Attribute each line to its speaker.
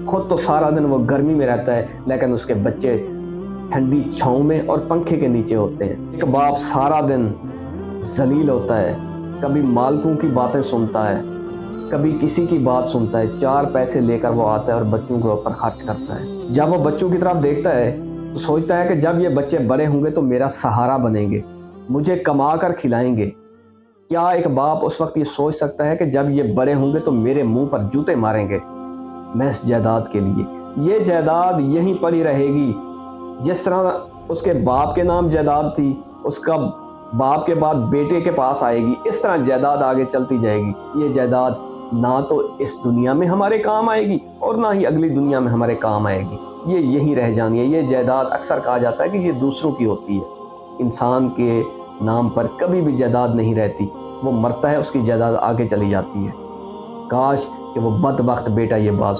Speaker 1: خود تو سارا دن وہ گرمی میں رہتا ہے لیکن اس کے بچے ٹھنڈی چھاؤں میں اور پنکھے کے نیچے ہوتے ہیں۔ ایک باپ سارا دن ذلیل ہوتا ہے، کبھی مالکوں کی باتیں سنتا ہے، کبھی کسی کی بات سنتا ہے، 4 پیسے لے کر وہ آتا ہے اور بچوں کے اوپر خرچ کرتا ہے۔ جب وہ بچوں کی طرف دیکھتا ہے تو سوچتا ہے کہ جب یہ بچے بڑے ہوں گے تو میرا سہارا بنیں گے، مجھے کما کر کھلائیں گے۔ کیا ایک باپ اس وقت یہ سوچ سکتا ہے کہ جب یہ بڑے ہوں گے تو میرے منہ پر جوتے ماریں گے محض جائیداد کے لیے؟ یہ جائیداد یہیں پڑی رہے گی، جس طرح اس کے باپ کے نام جائیداد تھی، اس کا باپ کے بعد بیٹے کے پاس آئے گی، اس طرح جائیداد آگے چلتی جائے گی۔ یہ جائیداد نہ تو اس دنیا میں ہمارے کام آئے گی اور نہ ہی اگلی دنیا میں ہمارے کام آئے گی، یہ یہیں رہ جانی ہے۔ یہ جائیداد اکثر کہا جاتا ہے کہ یہ دوسروں کی ہوتی ہے، انسان کے نام پر کبھی بھی جائیداد نہیں رہتی، وہ مرتا ہے اس کی جائیداد آگے چلی جاتی ہے۔ کاش کہ وہ بدبخت بیٹا یہ بات